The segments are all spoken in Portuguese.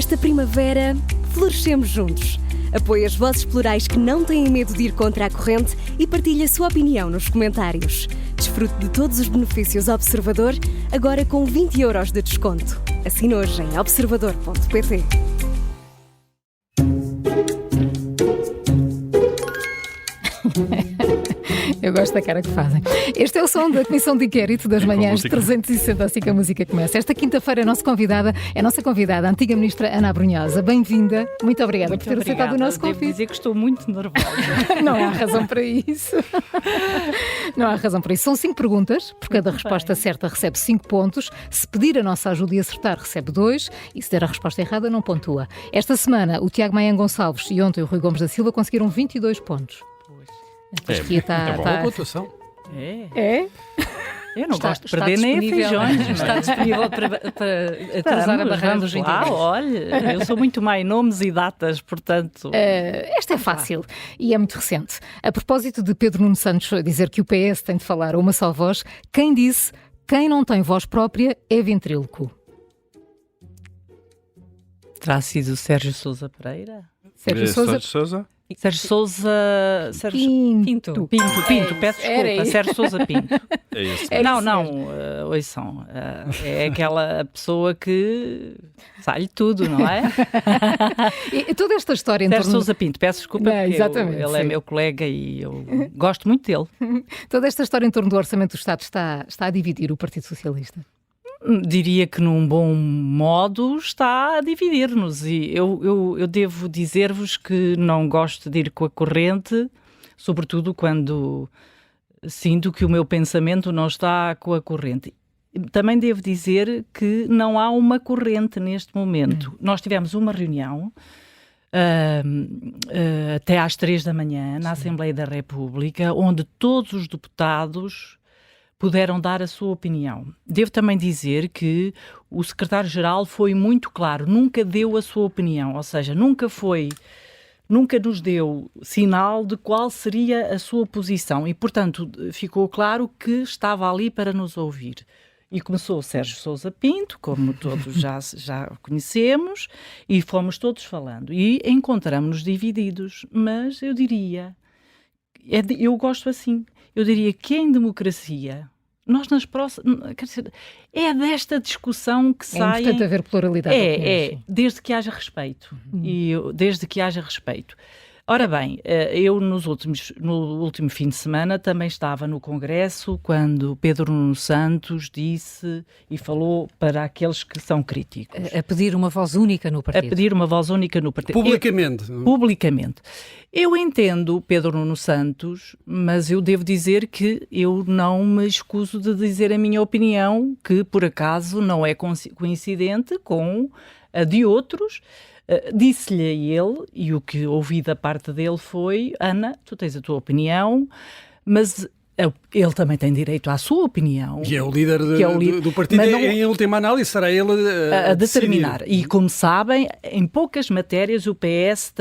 Esta primavera, florescemos juntos. Apoie as vozes plurais que não têm medo de ir contra a corrente e partilhe a sua opinião nos comentários. Desfrute de todos os benefícios Observador, agora com 20€ de desconto. Assine hoje em observador.pt. Eu gosto da cara que fazem. Este é o som da Comissão de Inquérito das Manhãs 360, assim que a música começa. Esta quinta-feira a nossa convidada, a antiga Ministra Ana Abrunhosa. Bem-vinda. Muito obrigada por ter aceitado o nosso convite. Devo dizer que estou muito nervosa. Não há razão para isso. Não há razão para isso. São 5 perguntas. Por cada resposta certa recebe 5 pontos. Se pedir a nossa ajuda e acertar, recebe 2. E se der a resposta errada, não pontua. Esta semana, o Tiago Maia Gonçalves e ontem o Rui Gomes da Silva conseguiram 22 pontos. É boa pontuação. É? Eu não gosto de perder nem a feijões. Está disponível para cruzar a barreira dos 22. Olha, eu sou muito má em nomes e datas, portanto... Esta é fácil e é muito recente. A propósito de Pedro Nuno Santos dizer que o PS tem de falar a uma só voz, quem disse quem não tem voz própria é ventríloco? Terá sido Sérgio Sousa Pereira? Sérgio Sousa? Sérgio Sousa... Pinto. Peço desculpa, Sérgio Sousa Pinto. É isso. Ouçam, é aquela pessoa que sai-lhe tudo, não é? E toda esta história em Sérgio torno... Sousa Pinto, peço desculpa, porque exatamente, ele é meu colega e eu gosto muito dele. Toda esta história em torno do Orçamento do Estado está a dividir o Partido Socialista? Diria que num bom modo está a dividir-nos e eu devo dizer-vos que não gosto de ir com a corrente, sobretudo quando sinto que o meu pensamento não está com a corrente. Também devo dizer que não há uma corrente neste momento. Nós tivemos uma reunião até às 3 da manhã na Assembleia da República, onde todos os deputados puderam dar a sua opinião. Devo também dizer que o secretário-geral foi muito claro, nunca deu a sua opinião, ou seja, nunca nos deu sinal de qual seria a sua posição e, portanto, ficou claro que estava ali para nos ouvir. E começou o Sérgio Sousa Pinto, como todos já conhecemos, e fomos todos falando. E encontramos-nos divididos, mas eu diria, eu gosto assim, eu diria que em democracia, nós nas próximas... Quer dizer, é desta discussão que sai... É importante haver pluralidade. Desde que haja respeito. Desde que haja respeito. Ora bem, eu no último fim de semana também estava no Congresso quando Pedro Nuno Santos disse e falou para aqueles que são críticos. A pedir uma voz única no partido. A pedir uma voz única no partido. Publicamente. Eu entendo Pedro Nuno Santos, mas eu devo dizer que eu não me escuso de dizer a minha opinião, que por acaso não é coincidente com a de outros. Disse-lhe a ele, e o que ouvi da parte dele foi: Ana, tu tens a tua opinião, mas ele também tem direito à sua opinião. E é o líder do partido, não, em última análise será ele a determinar. E como sabem, em poucas matérias o PS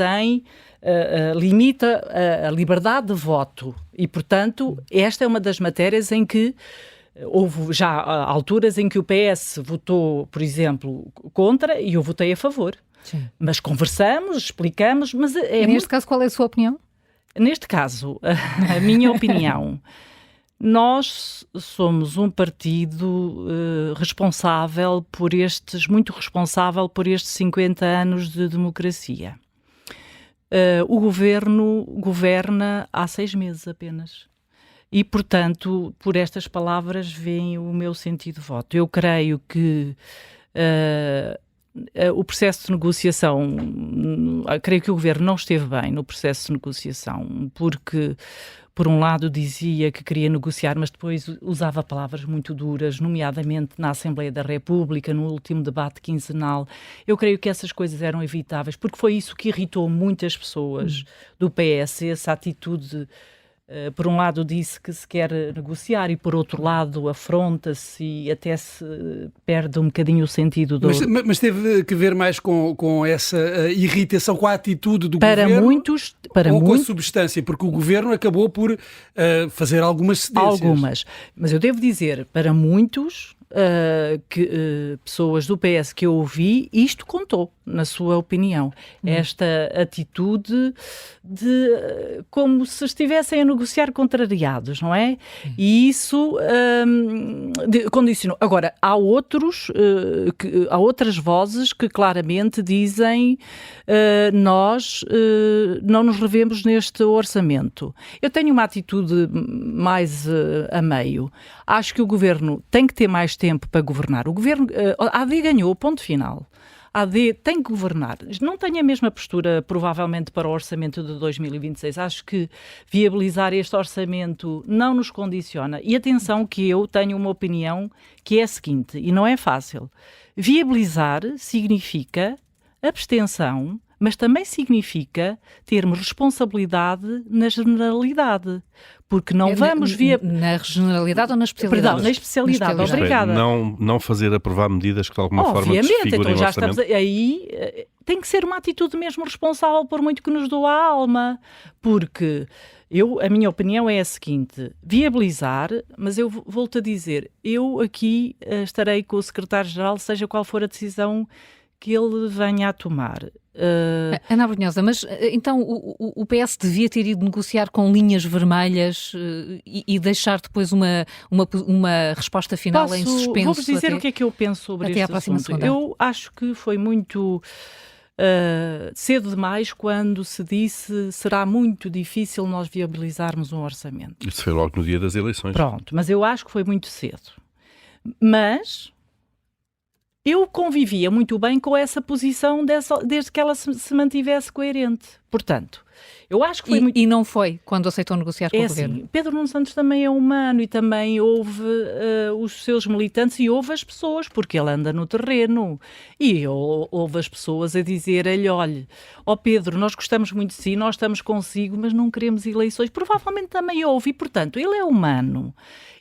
limita a liberdade de voto e, portanto, esta é uma das matérias em que houve já alturas em que o PS votou, por exemplo, contra e eu votei a favor. Sim. Mas conversamos, explicamos, mas neste caso, qual é a sua opinião? Neste caso, a minha opinião, nós somos um partido muito responsável por estes 50 anos de democracia. O governo governa há 6 meses apenas. E, portanto, por estas palavras vem o meu sentido de voto. Eu creio que o processo de negociação, creio que o governo não esteve bem no processo de negociação, porque, por um lado, dizia que queria negociar, mas depois usava palavras muito duras, nomeadamente na Assembleia da República, no último debate quinzenal. Eu creio que essas coisas eram evitáveis, porque foi isso que irritou muitas pessoas do PS, essa atitude. Por um lado disse que se quer negociar e por outro lado afronta-se e até se perde um bocadinho o sentido do... Mas teve que ver mais com essa irritação, com a atitude do para governo muitos, com a substância, porque o governo acabou por fazer algumas cedências. Algumas, mas eu devo dizer, para muitos pessoas do PS que eu ouvi, isto contou, na sua opinião. Esta atitude de como se estivessem a negociar contrariados, não é? E isso condicionou. Agora, há outras vozes que claramente dizem nós não nos revemos neste orçamento. Eu tenho uma atitude mais a meio. Acho que o Governo tem que ter mais tempo para governar. O Governo, a AD ganhou, ponto final. A AD tem que governar. Não tenho a mesma postura, provavelmente, para o orçamento de 2026. Acho que viabilizar este orçamento não nos condiciona. E atenção que eu tenho uma opinião que é a seguinte, e não é fácil. Viabilizar significa abstenção, mas também significa termos responsabilidade na generalidade. Porque não vamos Na regionalidade ou na especialidade? Perdão, na especialidade. Obrigada. Não fazer aprovar medidas que de alguma forma desfigurem então o já orçamento. estamos aí. Tem que ser uma atitude mesmo responsável, por muito que nos doa a alma. Porque a minha opinião é a seguinte: viabilizar, mas eu volto a dizer, eu aqui estarei com o secretário-geral, seja qual for a decisão que ele venha a tomar. Ana Abrunhosa, mas então o PS devia ter ido negociar com linhas vermelhas e deixar depois uma resposta final em suspenso? Vou-vos dizer o que é que eu penso sobre este assunto. Segunda. Eu acho que foi muito cedo demais quando se disse será muito difícil nós viabilizarmos um orçamento. Isso foi logo no dia das eleições. Pronto, mas eu acho que foi muito cedo. Mas eu convivia muito bem com essa posição desde que ela se mantivesse coerente. Portanto, eu acho que foi muito... E não foi quando aceitou negociar com o Governo? Assim, Pedro Nuno Santos também é humano e também houve os seus militantes e houve as pessoas, porque ele anda no terreno. E houve as pessoas a dizer-lhe, olha, Pedro, nós gostamos muito de si, nós estamos consigo, mas não queremos eleições. Provavelmente também houve e, portanto, ele é humano.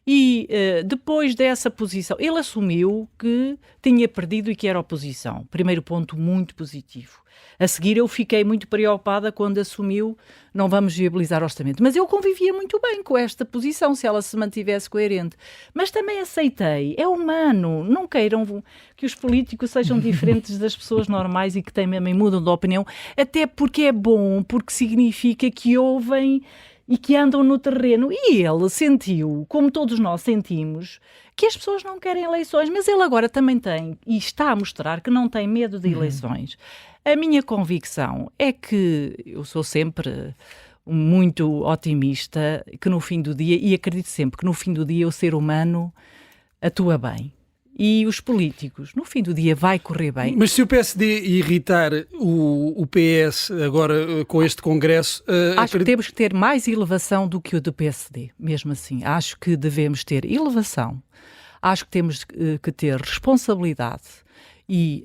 E depois dessa posição, ele assumiu que tinha perdido e que era oposição. Primeiro ponto muito positivo. A seguir eu fiquei muito preocupada quando assumiu não vamos viabilizar o orçamento. Mas eu convivia muito bem com esta posição, se ela se mantivesse coerente. Mas também aceitei, é humano, não queiram que os políticos sejam diferentes das pessoas normais e que também mudam de opinião, até porque é bom, porque significa que ouvem e que andam no terreno. E ele sentiu, como todos nós sentimos, que as pessoas não querem eleições, mas ele agora também tem, e está a mostrar que não tem medo de eleições. A minha convicção é que eu sou sempre muito otimista, que no fim do dia, e acredito sempre que no fim do dia o ser humano atua bem. E os políticos, no fim do dia, vai correr bem. Mas se o PSD irritar o PS agora com este Congresso... Acho que temos que ter mais elevação do que o do PSD, mesmo assim. Acho que devemos ter elevação. Acho que temos que ter responsabilidade e,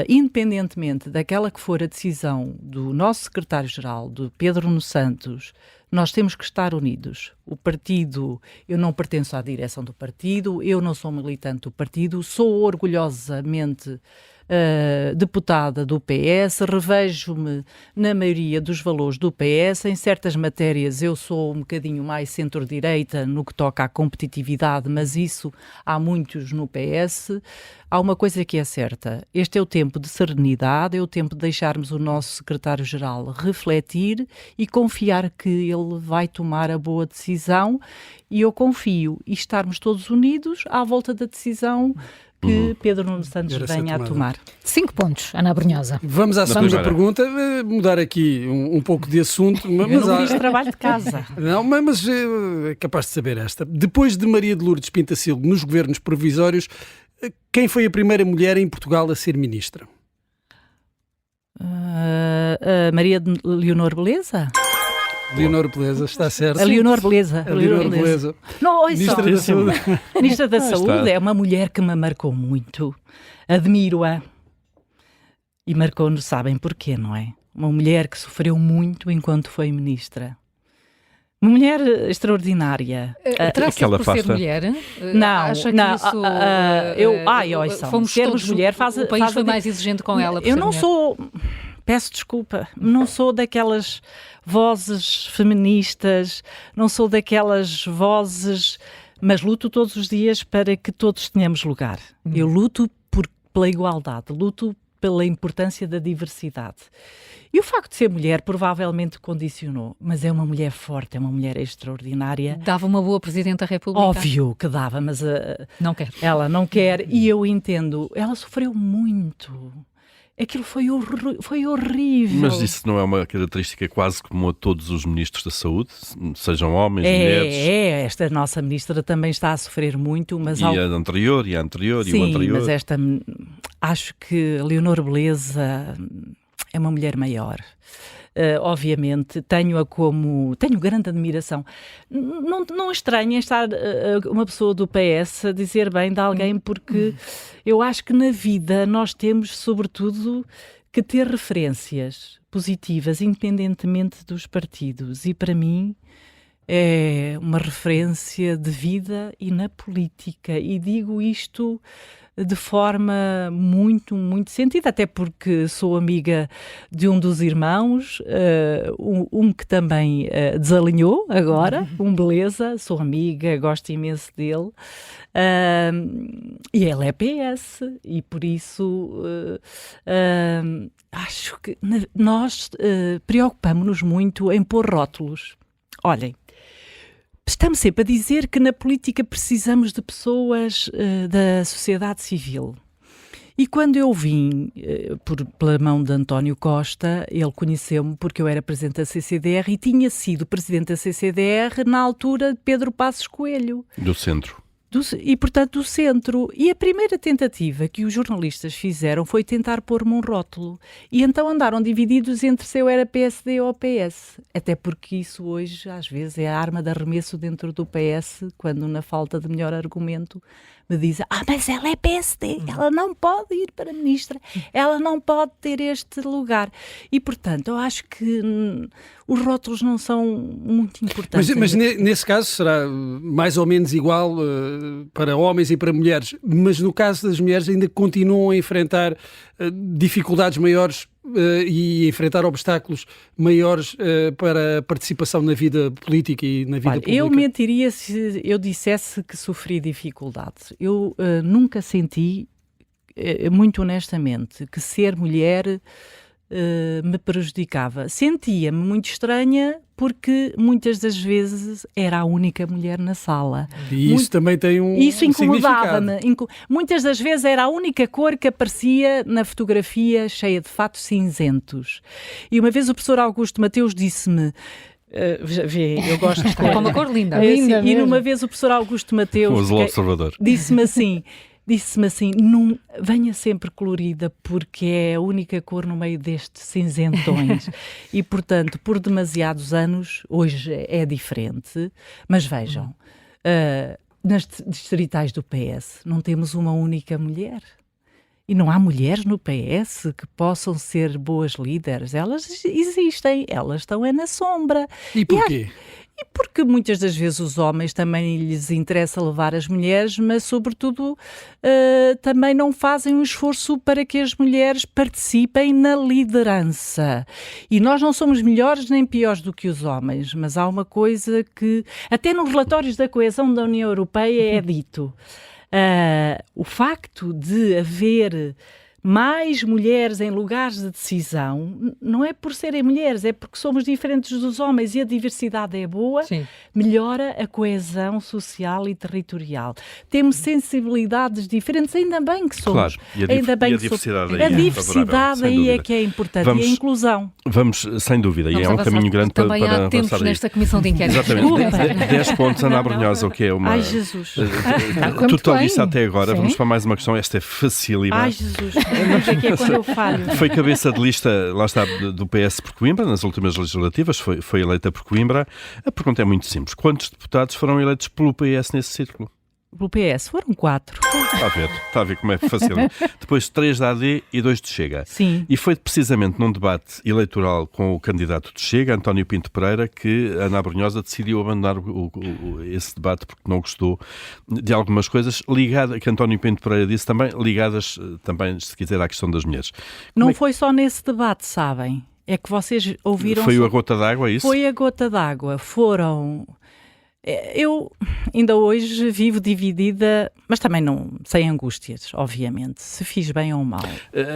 independentemente daquela que for a decisão do nosso secretário-geral, do Pedro Nuno Santos, nós temos que estar unidos. O partido, eu não pertenço à direção do partido, eu não sou militante do partido, sou orgulhosamente deputada do PS, revejo-me na maioria dos valores do PS, em certas matérias eu sou um bocadinho mais centro-direita no que toca à competitividade, mas isso há muitos no PS. Há uma coisa que é certa, este é o tempo de serenidade, é o tempo de deixarmos o nosso secretário-geral refletir e confiar que ele vai tomar a boa decisão, e eu confio, e estarmos todos unidos à volta da decisão que Pedro Nuno Santos venha a tomar. 5 pontos, Ana Abrunhosa. Vamos à segunda pergunta, mudar aqui um pouco de assunto. Mas eu não fiz trabalho de casa. Não, mas é capaz de saber esta. Depois de Maria de Lourdes Pintacilgo nos governos provisórios, quem foi a primeira mulher em Portugal a ser ministra? Maria de Leonor Beleza? Leonor Beleza, está certo. A Leonor Beleza. A Leonor Beleza. Não, Ministra da Saúde. Ministra da Saúde é uma mulher que me marcou muito. Admiro-a. E marcou-nos, sabem porquê, não é? Uma mulher que sofreu muito enquanto foi ministra. Uma mulher extraordinária. Terá sido por ser mulher? Não, acha que não. isso... Fomos todos, mulher, o país foi mais exigente com ela. Eu não sou... Peço desculpa, não sou daquelas vozes feministas, não sou daquelas vozes mas luto todos os dias para que todos tenhamos lugar. Eu luto pela igualdade, luto pela importância da diversidade. E o facto de ser mulher provavelmente condicionou, mas é uma mulher forte, é uma mulher extraordinária. Dava uma boa Presidente da República? Óbvio que dava, mas não quer. Ela não quer, e eu entendo. Ela sofreu muito. Aquilo foi horrível. Mas isso não é uma característica quase comum a todos os ministros da Saúde? Sejam homens, mulheres? Esta nossa ministra também está a sofrer muito. Mas e a anterior, e a anterior, sim, e o anterior. Mas esta, acho que Leonor Beleza é uma mulher maior. Obviamente, tenho grande admiração. Não estranha estar uma pessoa do PS a dizer bem de alguém, porque eu acho que na vida nós temos, sobretudo, que ter referências positivas, independentemente dos partidos. E para mim é uma referência de vida e na política. E digo isto de forma muito, muito sentida, até porque sou amiga de um dos irmãos, um que também desalinhou agora, Beleza, sou amiga, gosto imenso dele, e ele é PS, e por isso acho que nós preocupamos-nos muito em pôr rótulos. Olhem, estamos sempre a dizer que na política precisamos de pessoas da sociedade civil. E quando eu vim pela mão de António Costa, ele conheceu-me porque eu era presidente da CCDR e tinha sido presidente da CCDR na altura de Pedro Passos Coelho. Do centro. E, portanto, do centro. E a primeira tentativa que os jornalistas fizeram foi tentar pôr-me um rótulo. E então andaram divididos entre se eu era PSD ou PS. Até porque isso hoje, às vezes, é a arma de arremesso dentro do PS, quando, na falta de melhor argumento, me dizem: mas ela é PSD, ela não pode ir para ministra, ela não pode ter este lugar. E, portanto, eu acho que os rótulos não são muito importantes. Mas nesse caso será mais ou menos igual para homens e para mulheres, mas no caso das mulheres ainda continuam a enfrentar dificuldades maiores e enfrentar obstáculos maiores para a participação na vida política e na vida pública? Eu mentiria se eu dissesse que sofri dificuldades. Eu nunca senti, muito honestamente, que ser mulher me prejudicava. Sentia-me muito estranha porque muitas das vezes era a única mulher na sala. E isso também tem um Isso incomodava-me. Muitas das vezes era a única cor que aparecia na fotografia cheia de fatos cinzentos. E uma vez o professor Augusto Mateus disse-me, eu gosto de cor. Uma cor linda. E numa vez o professor Augusto Mateus disse-me assim, não, venha sempre colorida porque é a única cor no meio destes cinzentões. E, portanto, por demasiados anos, hoje é diferente, mas vejam, nas distritais do PS não temos uma única mulher. E não há mulheres no PS que possam ser boas líderes. Elas existem, elas estão na sombra. E porquê? E porque muitas das vezes os homens também lhes interessa levar as mulheres, mas sobretudo também não fazem um esforço para que as mulheres participem na liderança. E nós não somos melhores nem piores do que os homens, mas há uma coisa que até nos relatórios da coesão da União Europeia é dito. O facto de haver mais mulheres em lugares de decisão não é por serem mulheres, é porque somos diferentes dos homens e a diversidade é boa, sim, melhora a coesão social e territorial. Temos sensibilidades diferentes, ainda bem que somos. Claro, a diversidade a diversidade aí é que é importante, e a inclusão. Vamos, sem dúvida, e é um caminho grande para avançar. Também há tempos nesta comissão de inquérito. Exatamente. 10 pontos, Ana Abrunhosa, o que é uma... Ai, Jesus. Totalista até agora. Sim. Vamos para mais uma questão, esta é facílima. Ai, Jesus. Não sei o que é quando eu falho. Foi cabeça de lista, lá está, do PS por Coimbra, nas últimas legislativas, foi eleita por Coimbra. A pergunta é muito simples. Quantos deputados foram eleitos pelo PS nesse círculo? Pelo PS foram 4. Está a ver como é fácil. Depois 3 da AD e 2 de Chega. Sim. E foi precisamente num debate eleitoral com o candidato de Chega, António Pinto Pereira, que Ana Abrunhosa decidiu abandonar esse debate porque não gostou de algumas coisas que António Pinto Pereira disse também, ligadas também, se quiser, à questão das mulheres. Não foi só nesse debate, sabem? É que vocês ouviram... Foi a gota d'água, é isso? Foi a gota d'água. Foram... Eu ainda hoje vivo dividida, mas também não sem angústias, obviamente, se fiz bem ou mal.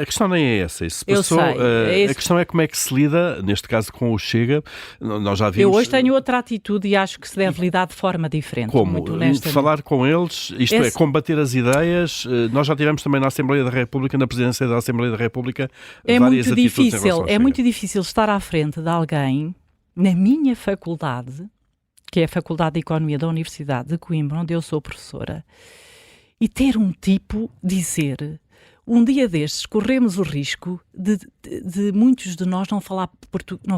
A questão nem é essa. Isso Eu passou, sei, a questão é como é que se lida, neste caso com o Chega. Nós já vimos... Eu hoje tenho outra atitude e acho que se deve lidar de forma diferente. Como? Muito honestamente. Falar com eles, isto é, combater as ideias. Nós já tivemos também na Assembleia da República, na presidência da Assembleia da República, várias atitudes em relação ao Chega. É muito difícil estar à frente de alguém, na minha faculdade, que é a Faculdade de Economia da Universidade de Coimbra, onde eu sou professora, e ter um tipo dizer, um dia destes corremos o risco de muitos de nós não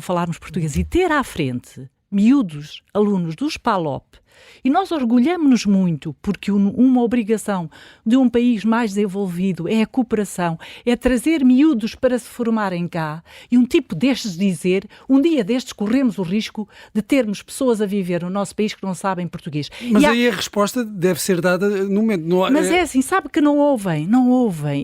falarmos português, e ter à frente miúdos, alunos dos PALOP, e nós orgulhamos-nos muito porque uma obrigação de um país mais desenvolvido é a cooperação, é trazer miúdos para se formarem cá, e um tipo destes dizer, um dia destes corremos o risco de termos pessoas a viver no nosso país que não sabem português. Mas aí a resposta deve ser dada no momento. Não, mas é assim, sabe que não ouvem.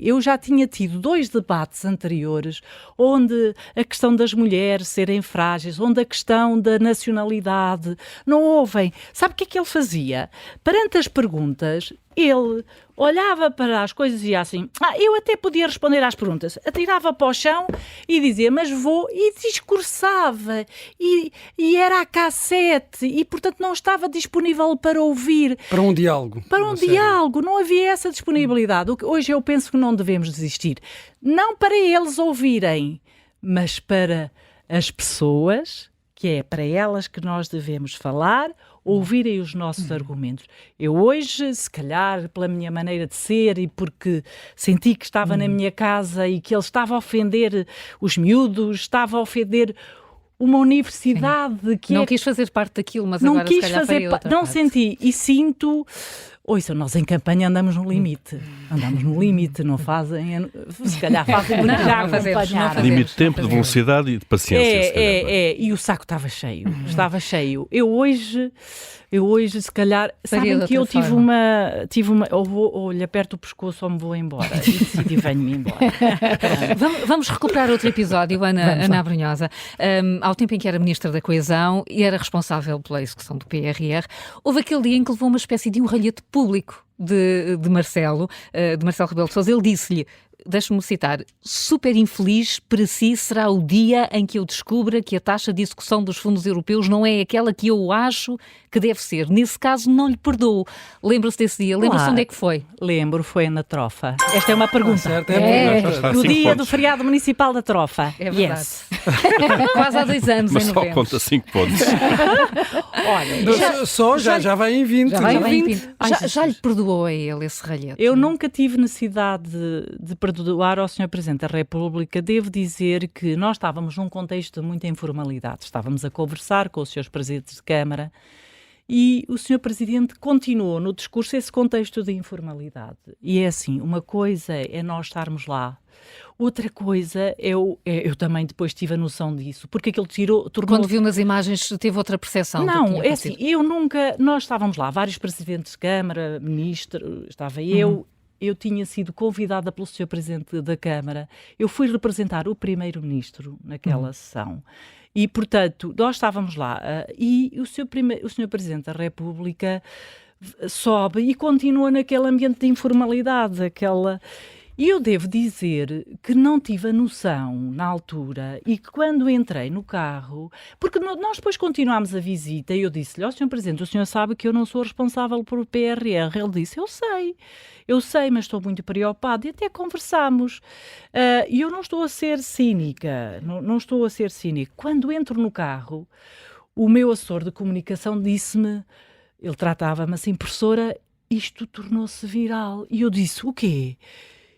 Eu já tinha tido 2 debates anteriores onde a questão das mulheres serem frágeis, onde a questão da nacionalidade, não ouvem. Sabe o que é que ele fazia? Perante as perguntas, ele olhava para as coisas e dizia assim, eu até podia responder às perguntas. Atirava para o chão e dizia, mas vou, e discursava, e era a cassete, e portanto não estava disponível para ouvir. Para um diálogo. Para um diálogo, não havia essa disponibilidade. Hoje eu penso que não devemos desistir. Não para eles ouvirem, mas para as pessoas, que é para elas que nós devemos falar, ouvirem os nossos argumentos. Eu hoje, se calhar, pela minha maneira de ser e porque senti que estava na minha casa e que ele estava a ofender os miúdos, estava a ofender uma universidade que não quis fazer parte daquilo, mas não agora quis se calhar faria outra não parte. Senti e sinto. Ouça, nós em campanha andamos no limite. Não fazem. Se calhar fazem muito já acompanhar. Limite de tempo, de velocidade e de paciência. E o saco estava cheio. Estava cheio. Eu hoje, se calhar, sabem que eu tive uma ou lhe aperto o pescoço ou me vou embora. E decidi venho-me embora. Vamos recuperar outro episódio, Ana Abrunhosa. Ao tempo em que era Ministra da Coesão e era responsável pela execução do PRR, houve aquele dia em que levou uma espécie de um ralhete público de Marcelo Rebelo de Sousa. Ele disse-lhe, deixe-me citar, super infeliz para si será o dia em que eu descubra que a taxa de execução dos fundos europeus não é aquela que eu acho que deve ser. Nesse caso, não lhe perdoo. Lembra-se desse dia? Lembra-se onde é que foi? Lembro, foi na Trofa. Esta é uma pergunta. Certo, No dia do feriado municipal da Trofa. É verdade. Yes. Quase há 2 anos, mas em novembro. só conta 5 pontos. Olha, já vai em 20. Já lhe perdoou a ele esse ralhete? Eu nunca tive necessidade de perdoar ao Sr. Presidente da República. Devo dizer que nós estávamos num contexto de muita informalidade. Estávamos a conversar com os Srs. Presidentes de Câmara e o Sr. Presidente continuou no discurso esse contexto de informalidade. E é assim, uma coisa é nós estarmos lá, outra coisa eu também depois tive a noção disso, porque aquilo tornou... Quando viu nas imagens teve outra percepção? Não, é assim, nós estávamos lá, vários Presidentes de Câmara, Ministro, estava eu tinha sido convidada pelo Sr. Presidente da Câmara, eu fui representar o Primeiro-Ministro naquela sessão. E, portanto, nós estávamos lá e o Sr. Presidente da República sobe e continua naquele ambiente de informalidade, E eu devo dizer que não tive a noção na altura e que quando entrei no carro, porque nós depois continuámos a visita e eu disse-lhe, Sr. Presidente, o senhor sabe que eu não sou responsável por PRR. Ele disse, eu sei, mas estou muito preocupado e até conversámos. E eu não estou a ser cínica, não estou a ser cínica. Quando entro no carro, o meu assessor de comunicação disse-me, ele tratava-me assim, professora, isto tornou-se viral. E eu disse, o quê?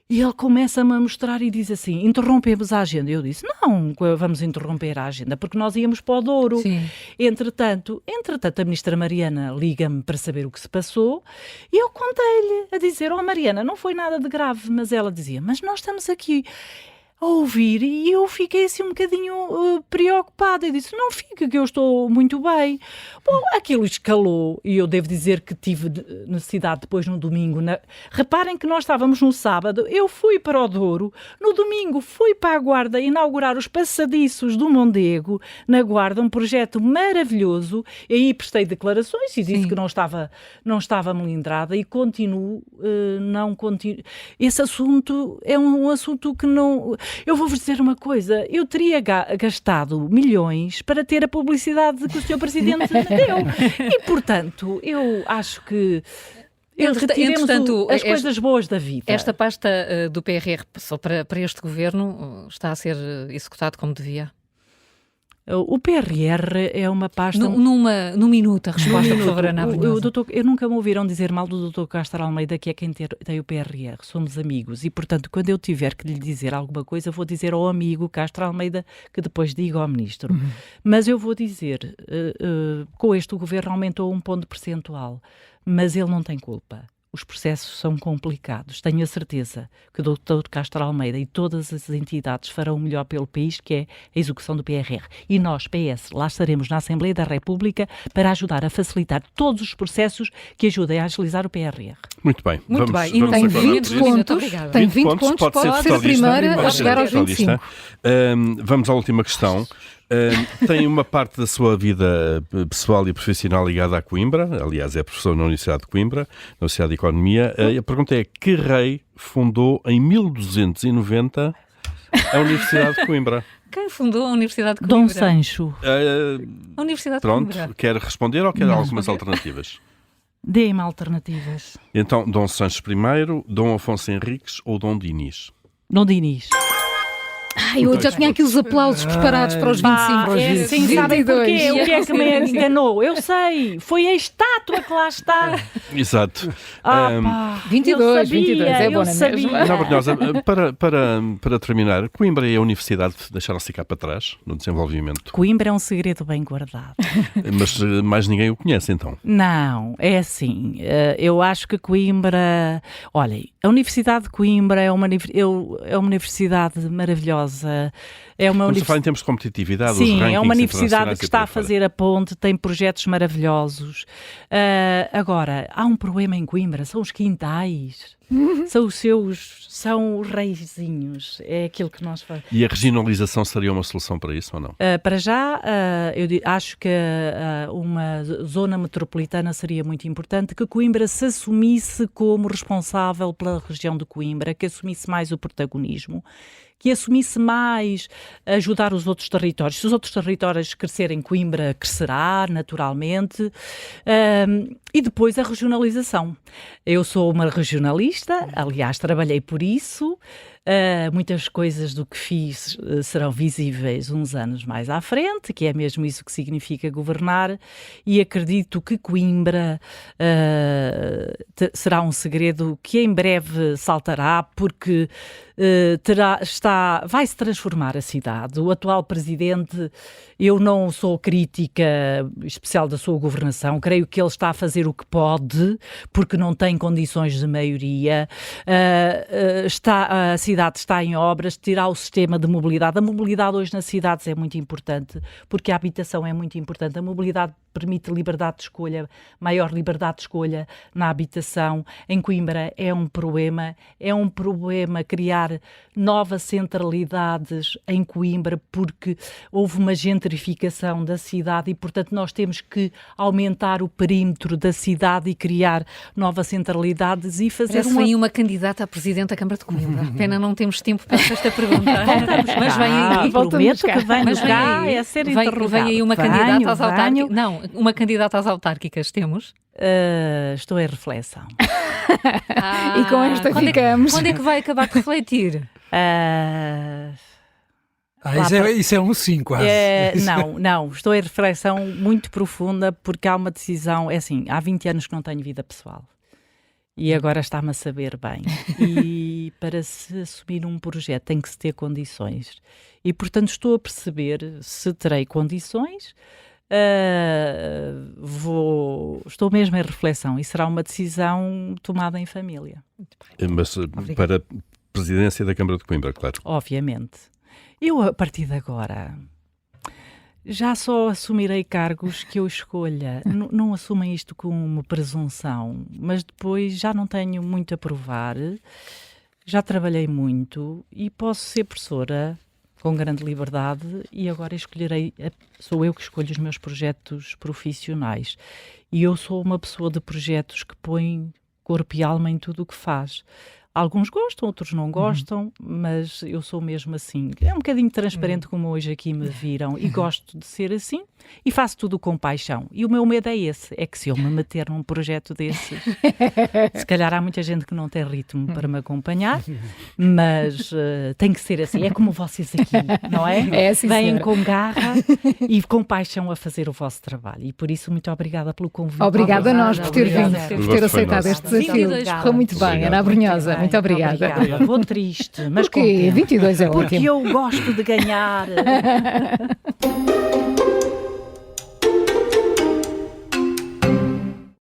E ele começa-me a mostrar e diz assim, interrompemos a agenda. Eu disse, não, vamos interromper a agenda, porque nós íamos para o Douro. Sim. Entretanto, a ministra Mariana liga-me para saber o que se passou e eu contei-lhe a dizer, Mariana, não foi nada de grave, mas ela dizia, mas nós estamos aqui a ouvir e eu fiquei assim um bocadinho preocupada. Eu disse, não fica, que eu estou muito bem. Bom, aquilo escalou e eu devo dizer que tive necessidade depois no domingo. Reparem que nós estávamos no sábado, eu fui para o Douro, no domingo fui para a Guarda inaugurar os passadiços do Mondego, na Guarda, um projeto maravilhoso, e aí prestei declarações e disse que não estava melindrada e continuo. Esse assunto é um assunto que não... Eu vou-vos dizer uma coisa, eu teria gastado milhões para ter a publicidade que o Sr. Presidente deu. E, portanto, eu acho que retiremos as coisas boas da vida. Esta pasta do PRR só para este governo está a ser executado como devia? O PRR é uma pasta... Num minuto, a resposta, por favor, Ana Abrunhosa. Eu nunca me ouviram dizer mal do Dr. Castro Almeida, que é quem tem o PRR. Somos amigos. E, portanto, quando eu tiver que lhe dizer alguma coisa, vou dizer ao amigo Castro Almeida, que depois diga ao ministro. Mas eu vou dizer, com este o governo aumentou um ponto percentual, mas ele não tem culpa. Os processos são complicados. Tenho a certeza que o Dr. Castro Almeida e todas as entidades farão o melhor pelo país, que é a execução do PRR. E nós, PS, lá estaremos na Assembleia da República para ajudar a facilitar todos os processos que ajudem a agilizar o PRR. Muito bem. Muito vamos, bem. E vamos tem agora 20 pontos. Tem 20 pontos, pode ser a primeira a chegar aos 25. Vamos à última questão. Tem uma parte da sua vida pessoal e profissional ligada a Coimbra, aliás é professor na Universidade de Coimbra, na Universidade de Economia. A pergunta é, que rei fundou em 1290 a Universidade de Coimbra? Quem fundou a Universidade de Coimbra? Dom Sancho. A Universidade Pronto, de Coimbra. quer responder ou quer algumas alternativas? Dê-me alternativas. Então, Dom Sancho I, Dom Afonso Henriques ou Dom Dinis? Dom Dinis. Eu já tinha aqui os aplausos preparados para os 25. Sim, sabem porquê? O que é que me enganou? Eu sei, foi a estátua que lá está. Exato. 22, 22, é bom, não é mesmo? Não, Brunhosa, para terminar, Coimbra e a Universidade deixaram-se ficar para trás no desenvolvimento. Coimbra é um segredo bem guardado. Mas mais ninguém o conhece, então? Não, é assim, eu acho que Coimbra... Olhem, a Universidade de Coimbra é uma universidade maravilhosa. Estamos a falar em termos de competitividade, os sim, rankings é uma universidade que internacionais está a fazer a ponte, tem projetos maravilhosos. Agora, há um problema em Coimbra, são os quintais. São os reizinhos, é aquilo que nós fazemos. E a regionalização seria uma solução para isso ou não? Para já, eu acho que uma zona metropolitana seria muito importante, que Coimbra se assumisse como responsável pela região de Coimbra, que assumisse mais o protagonismo, que assumisse mais ajudar os outros territórios. Se os outros territórios crescerem, Coimbra crescerá naturalmente. E depois a regionalização. Eu sou uma regionalista, aliás, trabalhei por isso. Muitas coisas do que fiz serão visíveis uns anos mais à frente, que é mesmo isso que significa governar, e acredito que Coimbra será um segredo que em breve saltará, porque vai-se transformar a cidade. O atual presidente, eu não sou crítica especial da sua governação, creio que ele está a fazer o que pode, porque não tem condições de maioria. A cidade está em obras, tirar o sistema de mobilidade. A mobilidade hoje nas cidades é muito importante, porque a habitação é muito importante. A mobilidade permite liberdade de escolha, maior liberdade de escolha na habitação. Em Coimbra é um problema criar novas centralidades em Coimbra, porque houve uma gentrificação da cidade e, portanto, nós temos que aumentar o perímetro da cidade e criar novas centralidades e fazer uma candidata a presidente da Câmara de Coimbra. Pena não temos tempo para esta pergunta. Mas vem aí. Prometo que venho cá é ser interrogado. Vem aí uma candidata às autárquicas. Não, uma candidata às autárquicas temos? Estou em reflexão. E com esta ficamos. Quando é que vai acabar de refletir? Isso é um sim, quase. Não, estou em reflexão muito profunda, porque há uma decisão, é assim, há 20 anos que não tenho vida pessoal. E agora está-me a saber bem. E para se assumir um projeto tem que se ter condições. E, portanto, estou a perceber se terei condições. Estou mesmo em reflexão e será uma decisão tomada em família. Mas presidência da Câmara de Coimbra, claro. Obviamente. Eu, a partir de agora, já só assumirei cargos que eu escolha. Não assumem isto como uma presunção, mas depois já não tenho muito a provar, já trabalhei muito e posso ser professora com grande liberdade e agora sou eu que escolho os meus projetos profissionais. E eu sou uma pessoa de projetos que põe corpo e alma em tudo o que faz. Alguns gostam, outros não gostam, mas eu sou mesmo assim. É um bocadinho transparente como hoje aqui me viram e gosto de ser assim e faço tudo com paixão. E o meu medo é esse, é que se eu me meter num projeto desses, se calhar há muita gente que não tem ritmo para me acompanhar, mas tem que ser assim. É como vocês aqui, não é? É assim, vêm senhora. com garra e com paixão a fazer o vosso trabalho. E por isso, muito obrigada pelo convite. Obrigada a nós por ter Obrigada. vindo, por O ter gosto foi aceitado nosso. este desafio. 22 Correu muito bem, Obrigado. Ana Abrunhosa. Muito obrigada. Vou triste, mas Porquê? contente. 22 é Porque ótimo. eu gosto de ganhar.